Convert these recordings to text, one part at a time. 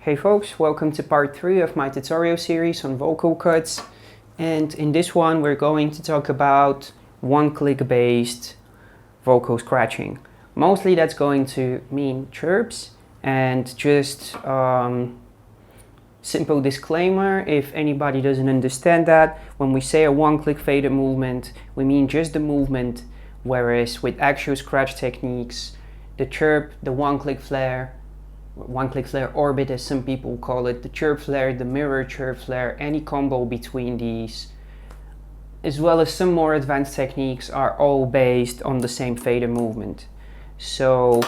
Hey folks, welcome to part 3 of my tutorial series on vocal cuts, and in this one we're going to talk about one-click based vocal scratching. Mostly that's going to mean chirps, and just simple disclaimer, if anybody doesn't understand that, when we say a one-click fader movement, we mean just the movement, whereas with actual scratch techniques, the chirp, the one-click flare orbit as some people call it, the chirp flare, the mirror chirp flare, any combo between these, as well as some more advanced techniques, are all based on the same fader movement. So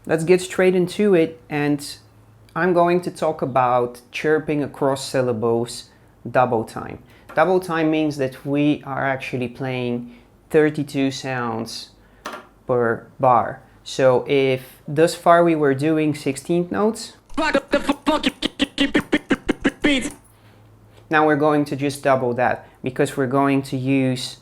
let's get straight into it, and I'm going to talk about chirping across syllables double time. Double time means that we are actually playing 32 sounds per bar. So if thus far we were doing 16th notes, now we're going to just double that, because we're going to use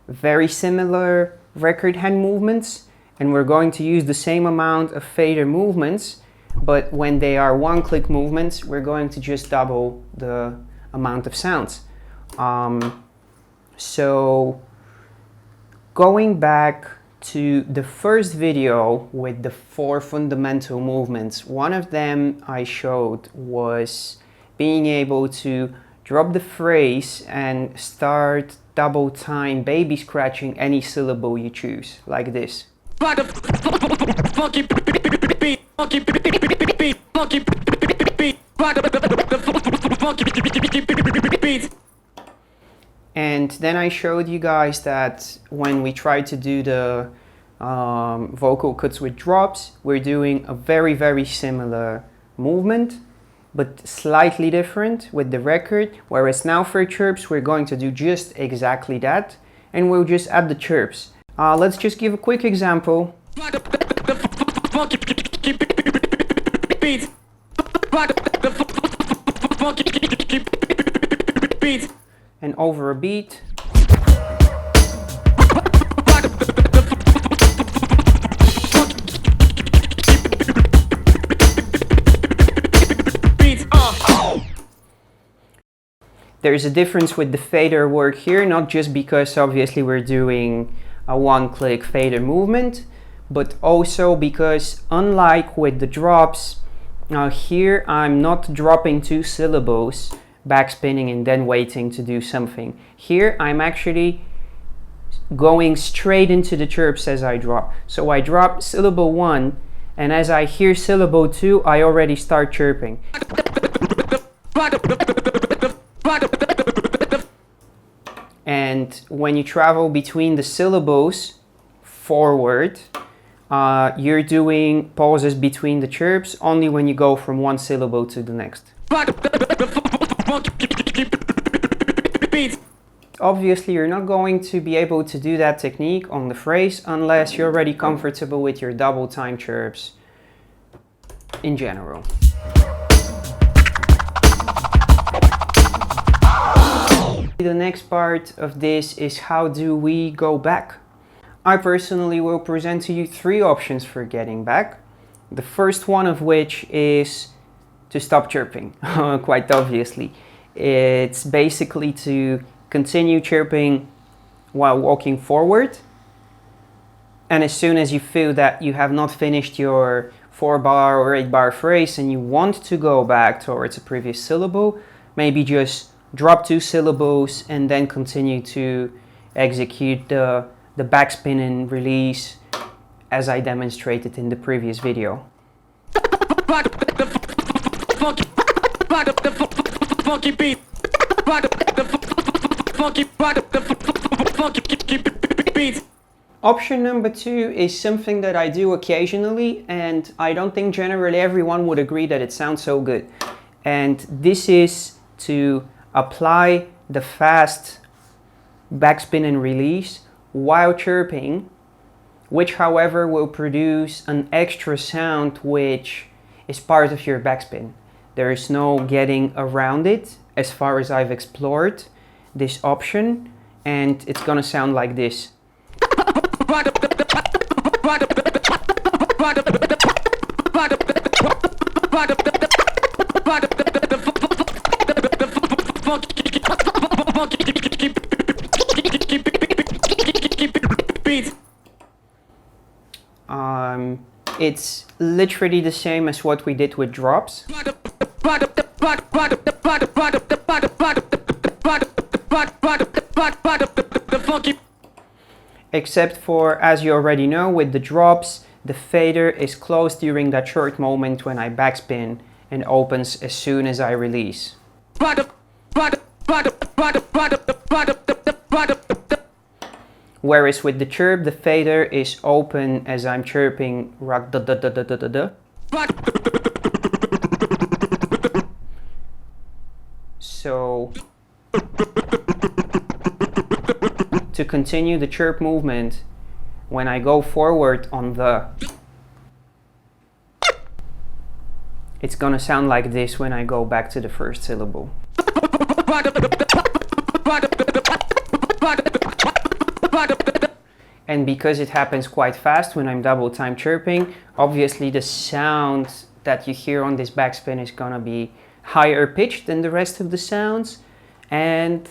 very similar record hand movements, and we're going to use the same amount of fader movements, but when they are one-click movements, we're going to just double the amount of sounds. So going back to the first video with the 4 fundamental movements, one of them I showed was being able to drop the phrase and start double time baby scratching any syllable you choose, like this. And then I showed you guys that when we try to do the vocal cuts with drops, we're doing a very similar movement, but slightly different with the record, whereas now for chirps we're going to do just exactly that, and we'll just add the chirps. Let's just give a quick example. And over a beat. There's a difference with the fader work here, not just because obviously we're doing a one-click fader movement, but also because unlike with the drops, here I'm not dropping 2 syllables, backspinning and then waiting to do something. Here I'm actually going straight into the chirps as I drop. So I drop syllable 1, and as I hear syllable 2, I already start chirping. And when you travel between the syllables forward, you're doing pauses between the chirps only when you go from one syllable to the next. Obviously, you're not going to be able to do that technique on the phrase unless you're already comfortable with your double time chirps in general. The next part of this is how do we go back. I personally will present to you 3 options for getting back. The first one of which is to stop chirping, quite obviously. It's basically to continue chirping while walking forward, and as soon as you feel that you have not finished your 4-bar or 8-bar phrase and you want to go back towards a previous syllable, maybe just drop 2 syllables and then continue to execute the backspin and release as I demonstrated in the previous video. Option number 2 is something that I do occasionally, and I don't think generally everyone would agree that it sounds so good. And this is to apply the fast backspin and release while chirping, which however will produce an extra sound which is part of your backspin. There is no getting around it as far as I've explored this option, and it's gonna sound like this. It's literally the same as what we did with drops. Except for, as you already know, with the drops, the fader is closed during that short moment when I backspin and opens as soon as I release. Whereas with the chirp, the fader is open as I'm chirping rock da da da da da da da. So to continue the chirp movement, when I go forward on the, it's gonna sound like this when I go back to the first syllable. And because it happens quite fast when I'm double time chirping, obviously the sound that you hear on this backspin is gonna be higher pitched than the rest of the sounds and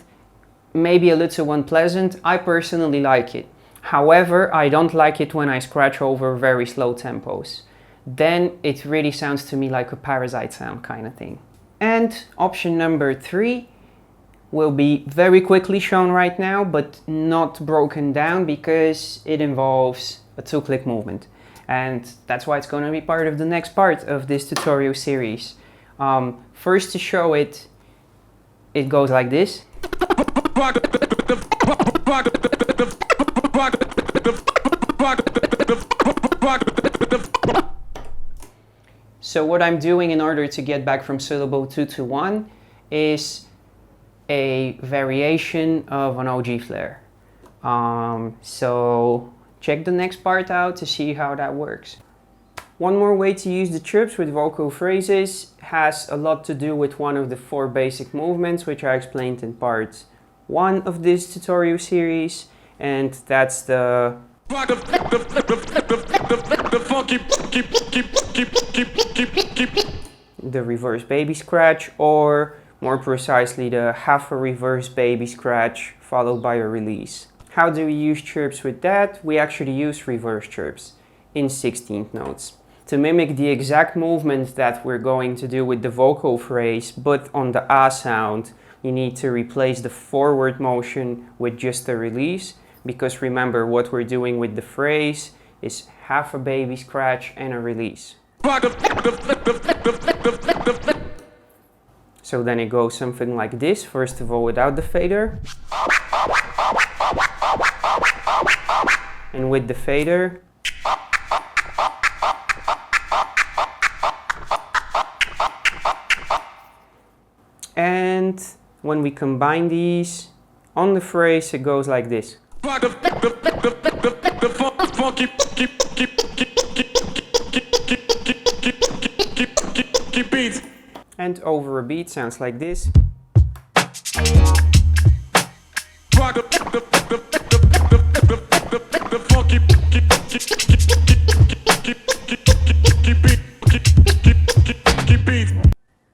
maybe a little unpleasant. I personally like it. However, I don't like it when I scratch over very slow tempos. Then it really sounds to me like a parasite sound kind of thing. And option number 3 will be very quickly shown right now, but not broken down because it involves a 2-click movement. And that's why it's going to be part of the next part of this tutorial series. First to show it, it goes like this. So what I'm doing in order to get back from syllable 2 to 1 is a variation of an OG flare. So check the next part out to see how that works. One more way to use the chirps with vocal phrases has a lot to do with one of the 4 basic movements which I explained in part 1 of this tutorial series, and that's the reverse baby scratch, or more precisely the half a reverse baby scratch followed by a release. How do we use chirps with that? We actually use reverse chirps in 16th notes to mimic the exact movement that we're going to do with the vocal phrase, but on the ah sound you need to replace the forward motion with just the release, because remember what we're doing with the phrase is half a baby scratch and a release. So then it goes something like this, first of all without the fader. And with the fader. And when we combine these on the phrase, it goes like this. And over a beat sounds like this.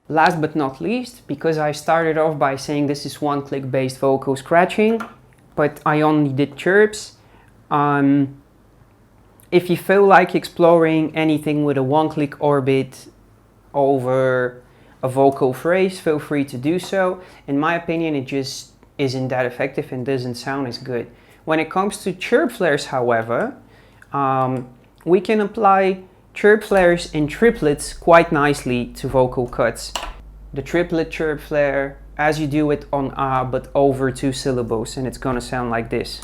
Last but not least, because I started off by saying this is 1-click based vocal scratching, but I only did chirps. If you feel like exploring anything with a 1-click orbit over a vocal phrase, feel free to do so. In my opinion, it just isn't that effective and doesn't sound as good. When it comes to chirp flares, however, we can apply chirp flares in triplets quite nicely to vocal cuts. The triplet chirp flare, as you do it on ah, but over 2 syllables, and it's gonna sound like this.